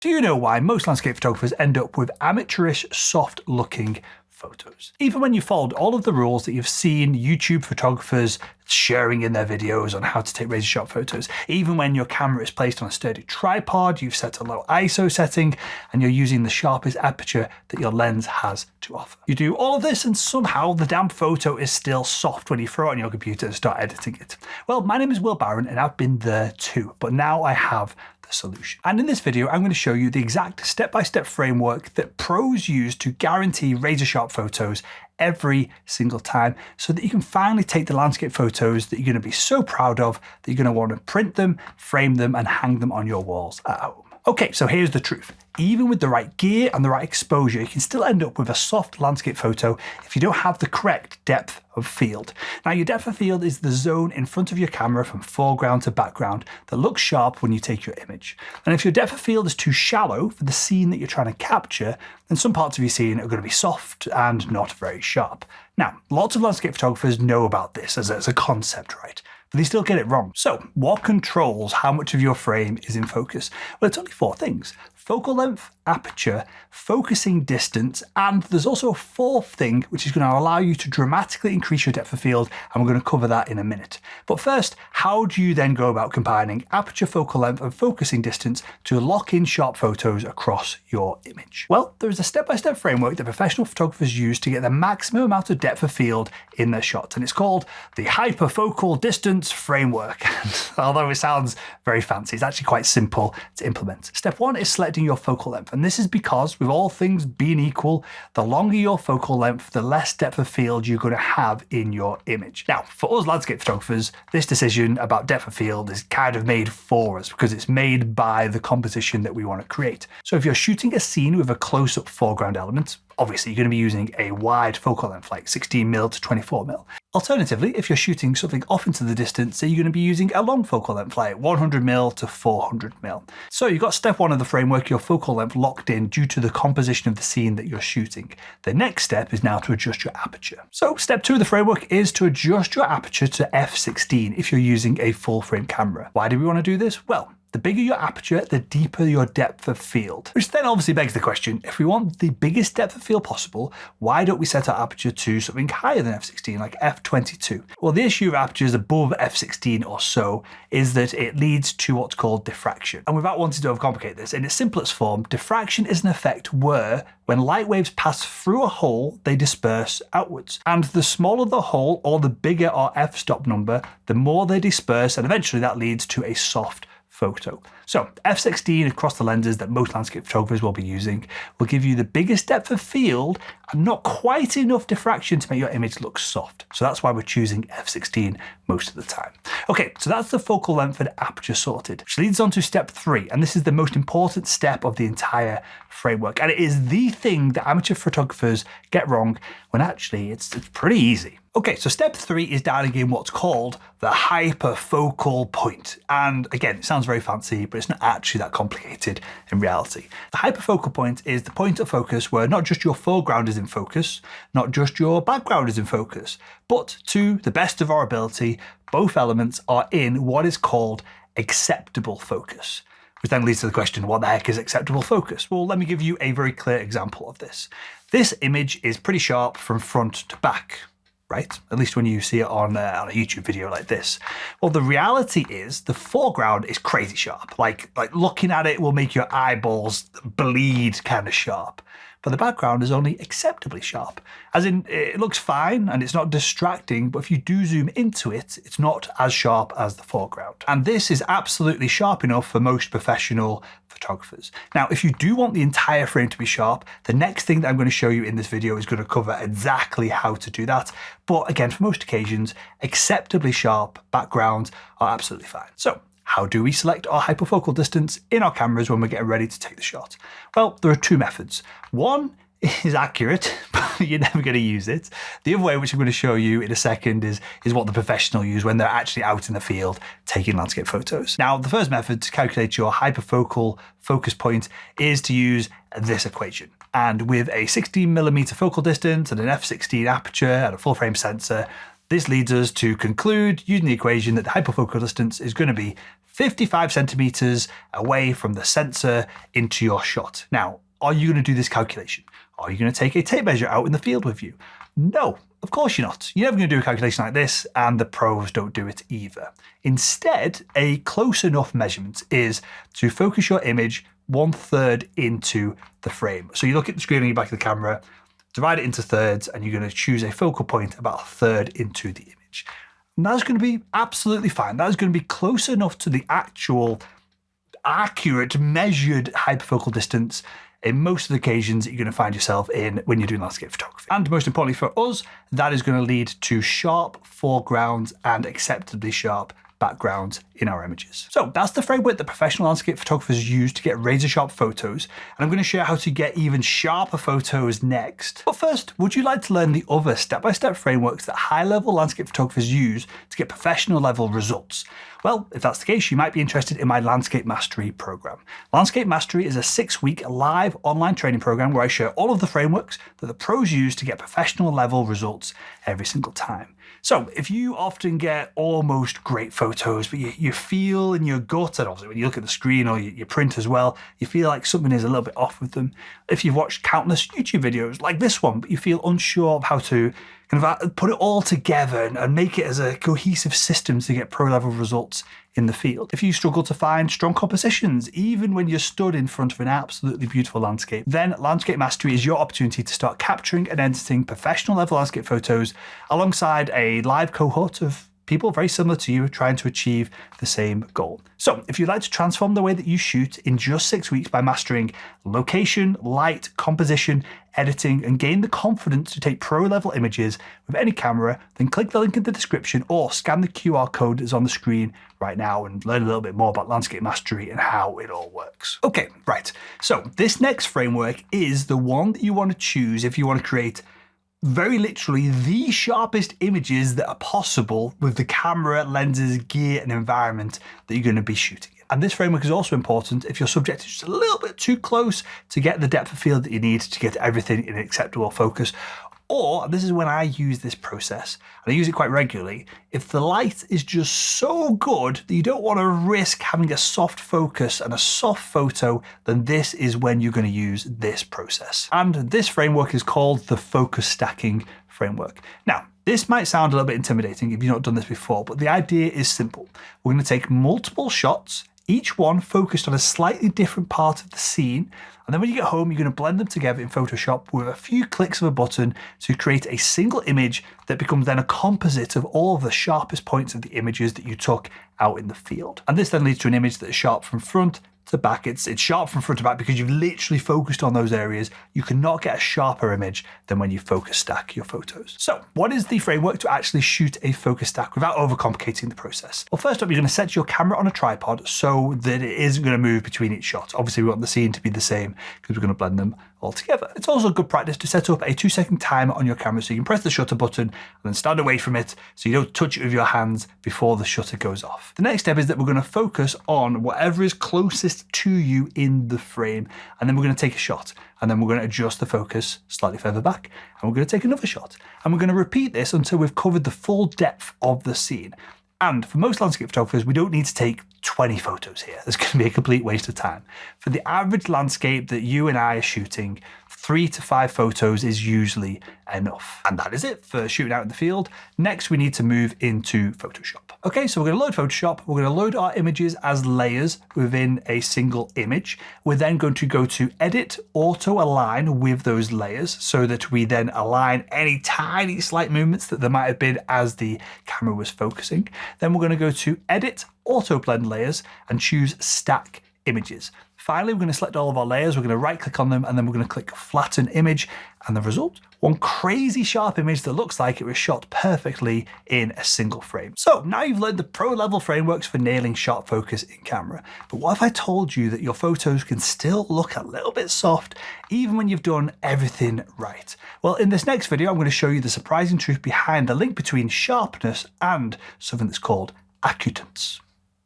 Do you know why most landscape photographers end up with amateurish, soft-looking photos? Even when you followed all of the rules that you've seen YouTube photographers sharing in their videos on how to take razor sharp photos, even when your camera is placed on a sturdy tripod, you've set a low ISO setting, and you're using the sharpest aperture that your lens has to offer. You do all of this and somehow the damn photo is still soft when you throw it on your computer and start editing it. Well, my name is Will Barron and I've been there too, but now I have the solution. And in this video, I'm going to show you the exact step-by-step framework that pros use to guarantee razor sharp photos every single time, so that you can finally take the landscape photos that you're going to be so proud of that you're going to want to print them, frame them, and hang them on your walls at home. Okay, so here's the truth. Even with the right gear and the right exposure, you can still end up with a soft landscape photo if you don't have the correct depth of field. Now, your depth of field is the zone in front of your camera from foreground to background that looks sharp when you take your image. And if your depth of field is too shallow for the scene that you're trying to capture, then some parts of your scene are going to be soft and not very sharp. Now, lots of landscape photographers know about this as a concept, right? But they still get it wrong. So what controls how much of your frame is in focus? Well, it's only 4 things: focal length, aperture, focusing distance, and there's also a 4th thing which is going to allow you to dramatically increase your depth of field, and we're going to cover that in a minute. But first, how do you then go about combining aperture, focal length, and focusing distance to lock in sharp photos across your image? Well, there is a step-by-step framework that professional photographers use to get the maximum amount of depth of field in their shots, and it's called the hyperfocal distance framework. Although it sounds very fancy, it's actually quite simple to implement. Step 1 is selecting your focal length, and this is because, with all things being equal, the longer your focal length, the less depth of field you're going to have in your image. Now, for us landscape photographers, this decision about depth of field is kind of made for us because it's made by the composition that we want to create. So if you're shooting a scene with a close-up foreground element, obviously you're going to be using a wide focal length, like 16mm to 24mm. Alternatively, if you're shooting something off into the distance, so you're going to be using a long focal length, like 100mm to 400mm. So you've got step 1 of the framework, your focal length locked in due to the composition of the scene that you're shooting. The next step is now to adjust your aperture. So step 2 of the framework is to adjust your aperture to f16 if you're using a full frame camera. Why do we want to do this? Well, the bigger your aperture, the deeper your depth of field. Which then obviously begs the question, if we want the biggest depth of field possible, why don't we set our aperture to something higher than f16, like f22? Well, the issue of apertures above f16 or so is that it leads to what's called diffraction. And without wanting to overcomplicate this, in its simplest form, diffraction is an effect where, when light waves pass through a hole, they disperse outwards. And the smaller the hole, or the bigger our f-stop number, the more they disperse, and eventually that leads to a soft photo. So f16 across the lenses that most landscape photographers will be using will give you the biggest depth of field and not quite enough diffraction to make your image look soft. So that's why we're choosing f16 most of the time. Okay, so that's the focal length and aperture sorted, which leads on to step 3, and this is the most important step of the entire framework, and it is the thing that amateur photographers get wrong when actually it's pretty easy. Okay, so step 3 is dialing in what's called the hyperfocal point. And again, it sounds very fancy, but it's not actually that complicated in reality. The hyperfocal point is the point of focus where not just your foreground is in focus, not just your background is in focus, but to the best of our ability, both elements are in what is called acceptable focus. Which then leads to the question, what the heck is acceptable focus? Well, let me give you a very clear example of this. This image is pretty sharp from front to back, right? At least when you see it on a YouTube video like this. Well, the reality is the foreground is crazy sharp. Like looking at it will make your eyeballs bleed kind of sharp. But the background is only acceptably sharp. As in, it looks fine and it's not distracting, but if you do zoom into it, it's not as sharp as the foreground. And this is absolutely sharp enough for most professional photographers. Now, if you do want the entire frame to be sharp, the next thing that I'm going to show you in this video is going to cover exactly how to do that. But again, for most occasions, acceptably sharp backgrounds are absolutely fine. So, how do we select our hyperfocal distance in our cameras when we're getting ready to take the shot? Well, there are 2 methods. One is accurate, but you're never going to use it. The other way, which I'm going to show you in a second, is what the professional use when they're actually out in the field taking landscape photos. Now, the first method to calculate your hyperfocal focus point is to use this equation. And with a 16mm focal distance and an f16 aperture and a full frame sensor, this leads us to conclude, using the equation, that the hyperfocal distance is going to be 55 centimeters away from the sensor into your shot. Now, are you going to do this calculation? Are you going to take a tape measure out in the field with you? No, of course you're not. You're never going to do a calculation like this, and the pros don't do it either. Instead, a close enough measurement is to focus your image 1/3 into the frame. So you look at the screen on your back of the camera, divide it into thirds, and you're going to choose a focal point about 1/3 into the image. And that's going to be absolutely fine. That is going to be close enough to the actual accurate measured hyperfocal distance in most of the occasions that you're going to find yourself in when you're doing landscape photography. And most importantly for us, that is going to lead to sharp foregrounds and acceptably sharp backgrounds in our images. So that's the framework that professional landscape photographers use to get razor sharp photos. And I'm going to share how to get even sharper photos next. But first, would you like to learn the other step-by-step frameworks that high-level landscape photographers use to get professional level results? Well, if that's the case, you might be interested in my Landscape Mastery program. Landscape Mastery is a 6-week live online training program where I share all of the frameworks that the pros use to get professional level results every single time. So if you often get almost great photos, but you feel in your gut, and obviously when you look at the screen or you print as well, you feel like something is a little bit off with them. If you've watched countless YouTube videos like this one, but you feel unsure of how to kind of put it all together and make it as a cohesive system to get pro level results in the field. If you struggle to find strong compositions, even when you're stood in front of an absolutely beautiful landscape, then Landscape Mastery is your opportunity to start capturing and editing professional level landscape photos alongside a live cohort of people very similar to you trying to achieve the same goal. So if you'd like to transform the way that you shoot in just 6 weeks by mastering location, light, composition, editing, and gain the confidence to take pro level images with any camera, then click the link in the description or scan the QR code that's on the screen right now and learn a little bit more about Landscape Mastery and how it all works. Okay, right. So this next framework is the one that you want to choose if you want to create very literally the sharpest images that are possible with the camera, lenses, gear, and environment that you're going to be shooting in. And this framework is also important if your subject is just a little bit too close to get the depth of field that you need to get everything in acceptable focus. Or, this is when I use this process, and I use it quite regularly, if the light is just so good that you don't want to risk having a soft focus and a soft photo, then this is when you're going to use this process. And this framework is called the focus stacking framework. Now, this might sound a little bit intimidating if you've not done this before, but the idea is simple. We're going to take multiple shots, each one focused on a slightly different part of the scene, and then when you get home, you're going to blend them together in Photoshop with a few clicks of a button to create a single image that becomes then a composite of all of the sharpest points of the images that you took out in the field. And this then leads to an image that is sharp from front to back. It's sharp from front to back because you've literally focused on those areas. You cannot get a sharper image than when you focus stack your photos. So what is the framework to actually shoot a focus stack without overcomplicating the process? Well, first up, you're going to set your camera on a tripod so that it isn't going to move between each shot. Obviously, we want the scene to be the same because we're going to blend them all together. It's also good practice to set up a 2-second timer on your camera so you can press the shutter button and then stand away from it so you don't touch it with your hands before the shutter goes off. The next step is that we're going to focus on whatever is closest to you in the frame, and then we're going to take a shot, and then we're going to adjust the focus slightly further back, and we're going to take another shot, and we're going to repeat this until we've covered the full depth of the scene. And for most landscape photographers, we don't need to take 20 photos here. There's going to be a complete waste of time. For the average landscape that you and I are shooting, 3 to 5 photos is usually enough. And that is it for shooting out in the field. Next, we need to move into Photoshop. Okay, so we're going to load Photoshop. We're going to load our images as layers within a single image. We're then going to go to Edit, Auto Align with those layers so that we then align any tiny slight movements that there might have been as the camera was focusing. Then we're going to go to Edit, Auto Blend Layers and choose Stack Images. Finally, we're going to select all of our layers, we're going to right click on them, and then we're going to click Flatten Image, and the result, one crazy sharp image that looks like it was shot perfectly in a single frame. So now you've learned the pro level frameworks for nailing sharp focus in camera. But what if I told you that your photos can still look a little bit soft even when you've done everything right? Well, in this next video, I'm going to show you the surprising truth behind the link between sharpness and something that's called acutance.